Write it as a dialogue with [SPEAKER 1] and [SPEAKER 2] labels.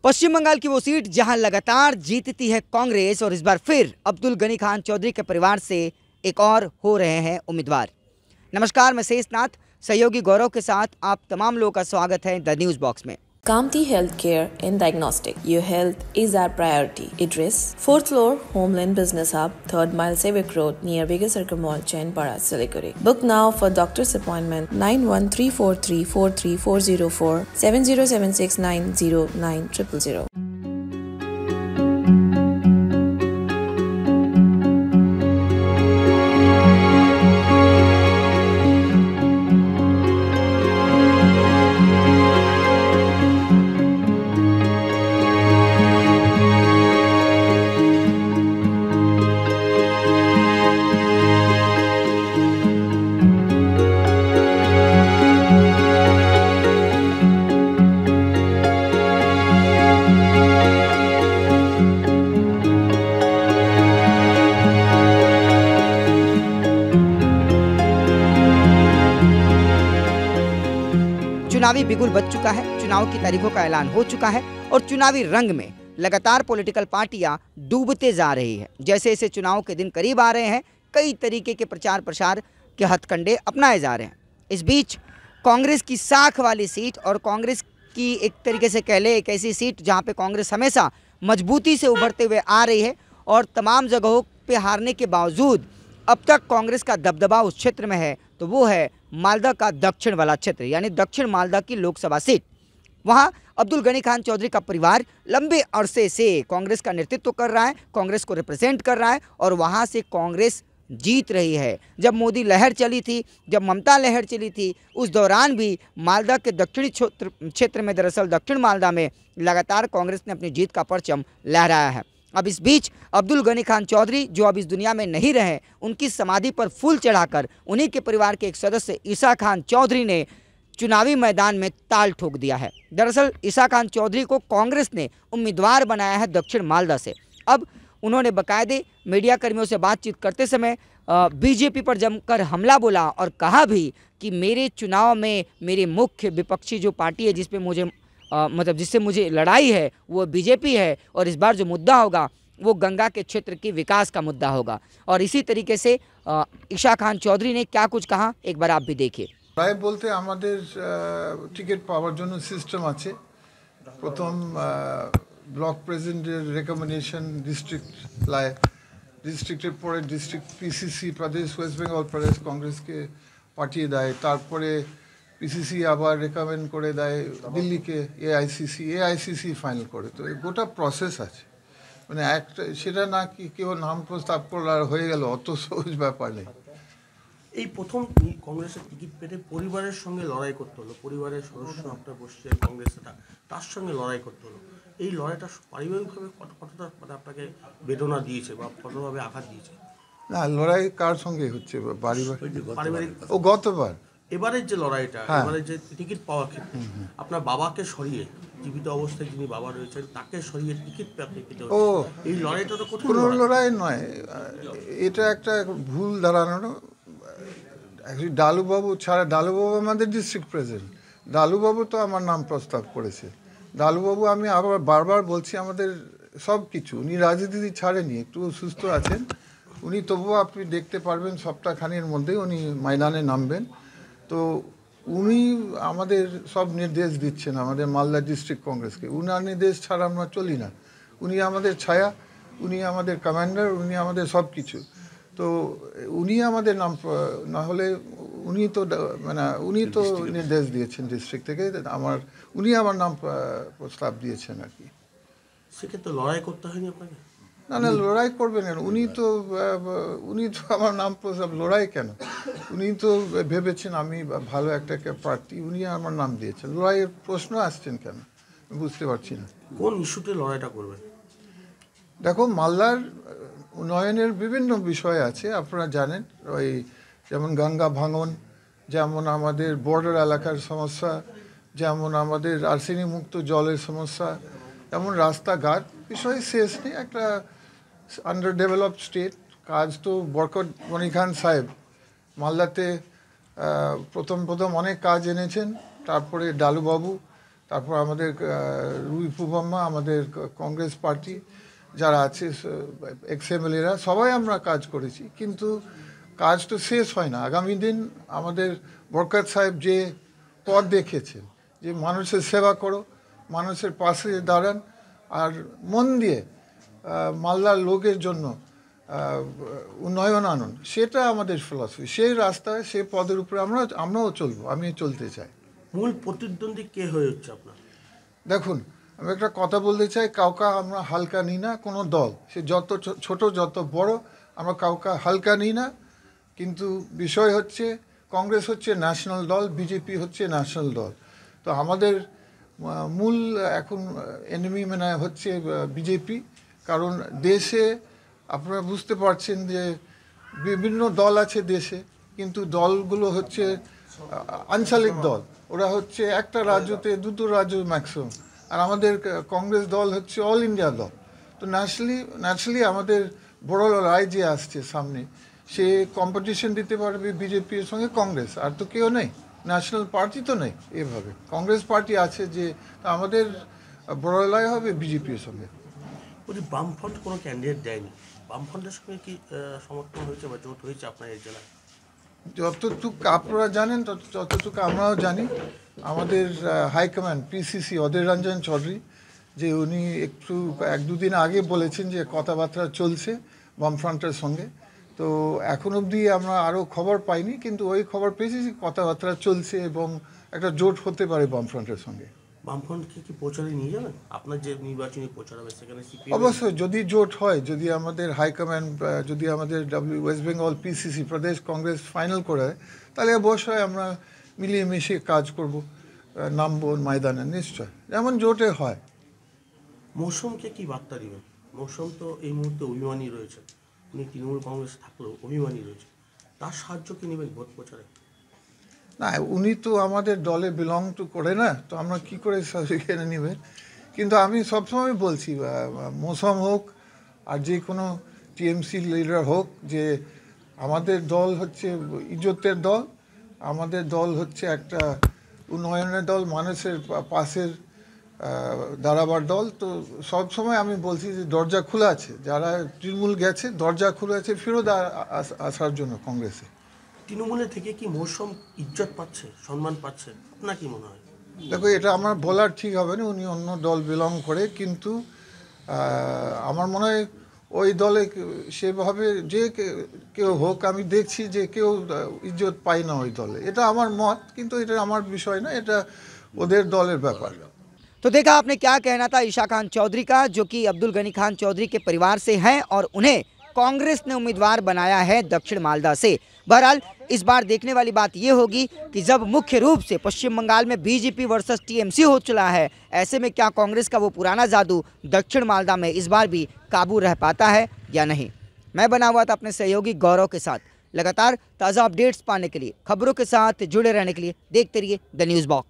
[SPEAKER 1] पश्चिम बंगाल की वो सीट जहां लगातार जीतती है कांग्रेस और इस बार फिर अब्दुल गनी खान चौधरी के परिवार से एक और हो रहे हैं उम्मीदवार। नमस्कार, मैं शेषनाथ सहयोगी गौरव के साथ आप तमाम लोगों का स्वागत है द न्यूज बॉक्स में।
[SPEAKER 2] Kamti Healthcare and Diagnostic. Your health is our priority. Address 4th floor, Homeland Business Hub, 3rd Mile Civic Road, near Bigger Circle Mall, Chainpara, Siliguri. Book now for doctor's appointment 9134343404 7076909000.
[SPEAKER 1] चुनावी बिगुल बज चुका है, चुनाव की तारीखों का ऐलान हो चुका है और चुनावी रंग में लगातार पॉलिटिकल पार्टियां डूबते जा रही है। जैसे जैसे चुनाव के दिन करीब आ रहे हैं, कई तरीके के प्रचार प्रसार के हथकंडे अपनाए जा रहे हैं। इस बीच कांग्रेस की साख वाली सीट और कांग्रेस की एक तरीके से कह ले एक ऐसी सीट जहां पे कांग्रेस हमेशा मजबूती से उभरते हुए आ रही है और तमाम जगहों पे हारने के बावजूद अब तक कांग्रेस का दबदबा उस क्षेत्र में है, तो वो है मालदा का दक्षिण वाला क्षेत्र, यानी दक्षिण मालदा की लोकसभा सीट। वहां अब्दुल गनी खान चौधरी का परिवार लंबे अरसे से कांग्रेस का नेतृत्व कर रहा है, कांग्रेस को रिप्रेजेंट कर रहा है और वहां से कांग्रेस जीत रही है। जब मोदी लहर चली थी, जब ममता लहर चली थी, उस दौरान भी मालदा के दक्षिणी क्षेत्र में, दरअसल दक्षिण मालदा में लगातार कांग्रेस ने अपनी जीत का परचम लहराया है। अब इस बीच अब्दुल गनी खान चौधरी, जो अब इस दुनिया में नहीं रहे, उनकी समाधि पर फूल चढ़ाकर उन्हीं के परिवार के एक सदस्य ईसा खान चौधरी ने चुनावी मैदान में ताल ठोक दिया है। दरअसल ईसा खान चौधरी को कांग्रेस ने उम्मीदवार बनाया है दक्षिण मालदा से। अब उन्होंने बाकायदे मीडिया कर्मियों से बातचीत करते समय बीजेपी पर जमकर हमला बोला और कहा भी कि मेरे चुनाव में मेरे मुख्य विपक्षी जो पार्टी है जिसपे मुझे जिससे मुझे लड़ाई है वो बीजेपी है और इस बार जो मुद्दा होगा वो गंगा के क्षेत्र की विकास का मुद्दा होगा। और इसी तरीके से ईशा खान चौधरी ने क्या कुछ कहा, एक बार आप भी देखिए।
[SPEAKER 3] প্রায় বলতে আমাদের টিকিট পাওয়ার জন্য সিস্টেম আছে। প্রথম ব্লক প্রেসিডেন্টের রেকমেন্ডেশন ডিস্ট্রিক্টের পরে ডিস্ট্রিক্ট পিসিসি প্রদেশ ওয়েস্ট বেঙ্গল প্রদেশ কংগ্রেসকে পাঠিয়ে দেয়, তারপরে পিসিসি আবার রেকমেন্ড করে দেয় দিল্লিকে এআইসিসি ফাইনাল করে। তো এই গোটা প্রসেস আছে, মানে একটা সেটা না কি কেউ নাম প্রস্তাব করলে আর হয়ে গেল, অত সহজ ব্যাপার নেই।
[SPEAKER 4] এই প্রথম কংগ্রেসের টিকিট পেতে পরিবারের সঙ্গে লড়াই করতে হলো, পরিবারের সদস্য আপনার বসছে কংগ্রেসটা, তার সঙ্গে লড়াই করতে হলো। এই লড়াইটা পারিবারিকভাবে কতটা মানে আপনাকে বেদনা দিয়েছে বা কতভাবে আঘাত দিয়েছে?
[SPEAKER 3] না, লড়াই কার সঙ্গে হচ্ছে? পারিবারিক ও গতবার
[SPEAKER 4] এবারের যে লড়াইটা, এবারে যে টিকিট পাওয়ার ক্ষেত্রে আপনার বাবাকে সরিয়ে, জীবিত অবস্থায় যিনি বাবা রয়েছেন তাকে সরিয়ে টিকিট আপনি পেতে হচ্ছে। এই লড়াইটা তো
[SPEAKER 3] কোনো লড়াই নয়, এটা একটা ভুল ধারণা। ডালুবাবু ছাড়া, ডালুবাবু আমাদের ডিস্ট্রিক্ট প্রেসিডেন্ট, ডালুবাবু তো আমার নাম প্রস্তাব করেছে। ডালুবাবু, আমি আবার বারবার বলছি, আমাদের সব কিছু, উনি রাজনীতি ছাড়েনি, একটু সুস্থ আছেন উনি, তবুও আপনি দেখতে পারবেন সপ্তাহখানির মধ্যে উনি ময়দানে নামবেন। তো উনি আমাদের সব নির্দেশ দিচ্ছেন আমাদের মালদা ডিস্ট্রিক্ট কংগ্রেসকে। উনার নির্দেশ ছাড়া আমরা চলি না। উনি আমাদের ছায়া, উনি আমাদের কমান্ডার, উনি আমাদের সব কিছু। তো উনি আমাদের নাম, না হলে উনি তো নির্দেশ দিয়েছেন ডিস্ট্রিক্ট থেকে, উনি আমার নাম প্রস্তাব দিয়েছেন আর কি।
[SPEAKER 4] সেক্ষেত্রে লড়াই করতে হয়নি আপনাকে?
[SPEAKER 3] না, লড়াই করবেন কেন? উনি তো আমার নাম প্রস্তাব, লড়াই কেন? উনি তো ভেবেছেন আমি ভালো একটা প্রার্থী, উনি আমার নাম দিয়েছেন, লড়াইয়ের প্রশ্ন আসছেন কেন বুঝতে পারছি না।
[SPEAKER 4] কোন ইস্যুতে লড়াইটা করবেন?
[SPEAKER 3] দেখো, মালদার উন্নয়নের বিভিন্ন বিষয় আছে, আপনারা জানেন। ওই যেমন গঙ্গা ভাঙন, যেমন আমাদের বর্ডার এলাকার সমস্যা, যেমন আমাদের আর্সেনিক মুক্ত জলের সমস্যা, যেমন রাস্তাঘাট বিষয় শেষ নেই। একটা আন্ডার ডেভেলপড স্টেট, কাজ তো বরকত গনি খান সাহেব মালদাতে প্রথম অনেক কাজ এনেছেন, তারপরে ডালুবাবু তারপর আমাদের রুই পুবাম্মা, আমাদের কংগ্রেস পার্টি যারা আছে এক্সএমএলএরা সবাই আমরা কাজ করেছি, কিন্তু কাজ তো শেষ হয় না। আগামী দিন আমাদের বরকত সাহেব যে পথ দেখেছেন যে মানুষের সেবা করো, মানুষের পাশে দাঁড়ান আর মন দিয়ে মালদার লোকের জন্য উন্নয়ন আনুন, সেটা আমাদের ফিলসফি। সেই রাস্তায় সেই পদের উপরে আমরাও চলবো, আমি চলতে চাই।
[SPEAKER 4] মূল প্রতিদ্বন্দ্বী কে হয়ে হচ্ছে আপনার?
[SPEAKER 3] দেখুন, আমি একটা কথা বলতে চাই, কাউকে আমরা হালকা নিই না। কোনো দল সে যত ছোট যত বড়, আমরা কাউকে হালকা নিই না। কিন্তু বিষয় হচ্ছে কংগ্রেস হচ্ছে ন্যাশনাল দল, বিজেপি হচ্ছে ন্যাশনাল দল। তো আমাদের মূল এখন এনিমি মানে হচ্ছে বিজেপি। কারণ দেশে আপনারা বুঝতে পারছেন যে বিভিন্ন দল আছে দেশে, কিন্তু দলগুলো হচ্ছে আঞ্চলিক দল। ওরা হচ্ছে একটা রাজ্যতে দুটো রাজ্য ম্যাক্সিমাম। আর আমাদের কংগ্রেস দল হচ্ছে অল ইন্ডিয়া দল। তো ন্যাচারালি আমাদের বড় রায় যে আসছে সামনে, সে কম্পিটিশন দিতে পারবে বিজেপির সঙ্গে কংগ্রেস, আর তো কেউ নেই, ন্যাশনাল পার্টি তো নেই। এভাবে কংগ্রেস পার্টি আছে যে আমাদের বড় লড়াই হবে বিজেপির সঙ্গে।
[SPEAKER 4] বলছি, বামফ্রন্ট কোনো ক্যান্ডিডেট দেয়নি, বামফ্রন্টের সঙ্গে কি সমর্থন হয়েছে বা জোট হয়েছে আপনার এই জেলায়?
[SPEAKER 3] যতটুকু আপনারা জানেন ততটুকু আমরাও জানি। আমাদের হাইকমান্ড পিসিসি অধীর রঞ্জন চৌধুরী, যে উনি একটু 1-2 দিন আগে বলেছেন যে কথাবার্তা চলছে বামফ্রন্টের সঙ্গে। তো এখন অবধি আমরা আরও খবর পাইনি, কিন্তু ওই খবর পেয়েছি যে কথাবার্তা চলছে এবং একটা জোট হতে পারে বামফ্রন্টের সঙ্গে।
[SPEAKER 4] বামফ্রন্টকে কি প্রচারে নিয়ে যাবেন? আপনার যে নির্বাচনী প্রচার হবে সেখানে
[SPEAKER 3] অবশ্যই, যদি জোট হয়, যদি আমাদের হাইকমান্ড, যদি আমাদের ওয়েস্ট বেঙ্গল পিসিসি প্রদেশ কংগ্রেস ফাইনাল করে, তাহলে অবশ্যই আমরা মিলিয়ে মিশিয়ে কাজ করব, নামবো ময়দানে নিশ্চয়, যেমন জোটে হয়।
[SPEAKER 4] মৌসুমকে কি বার্তা দিবেন? মৌসুম তো এই মুহূর্তে অভিমানী রয়েছে, উনি তৃণমূল কংগ্রেস থাকলেও অভিমানী রয়েছে, তার সাহায্য কি নেবেন ভোট প্রচারে?
[SPEAKER 3] না, উনি তো আমাদের দলে বিলং টু করে না, তো আমরা কী করে সেখানে নেবেন। কিন্তু আমি সবসময় বলছি, মৌসুম হোক আর যে কোনো টিএমসি লিডার হোক, যে আমাদের দল হচ্ছে ইজ্জতের দল, আমাদের দল হচ্ছে একটা উন্নয়নের দল, মানুষের পাশের দাঁড়াবার দল। তো সবসময় আমি বলছি যে দরজা খোলা আছে, যারা তৃণমূল গেছে দরজা খোলা আছে ফেরত আসার জন্য কংগ্রেসে।
[SPEAKER 4] তৃণমূলের থেকে কি মৌসুম ইজ্জত পাচ্ছে, সম্মান পাচ্ছে, আপনার কি মনে হয়?
[SPEAKER 3] দেখো, এটা আমার বলার ঠিক হবে না, উনি অন্য দল বিলং করে, কিন্তু আমার মনে হয় ওই দলে সেভাবে যে কেউ হোক, আমি দেখছি যে কেউ ইজ্জত পায় না ওই দলে। এটা আমার মত, কিন্তু এটা আমার বিষয় না, এটা ওদের দলের ব্যাপার।
[SPEAKER 1] तो देखा आपने क्या कहना था ईशा खान चौधरी का, जो कि अब्दुल गनी खान चौधरी के परिवार से हैं और उन्हें कांग्रेस ने उम्मीदवार बनाया है दक्षिण मालदा से। बहरहाल इस बार देखने वाली बात ये होगी कि जब मुख्य रूप से पश्चिम बंगाल में बीजेपी वर्सेस टीएमसी हो चला है, ऐसे में क्या कांग्रेस का वो पुराना जादू दक्षिण मालदा में इस बार भी काबू रह पाता है या नहीं। मैं बना हुआ था अपने सहयोगी गौरव के साथ। लगातार ताज़ा अपडेट्स पाने के लिए, खबरों के साथ जुड़े रहने के लिए देखते रहिए द न्यूज़ बॉक्स।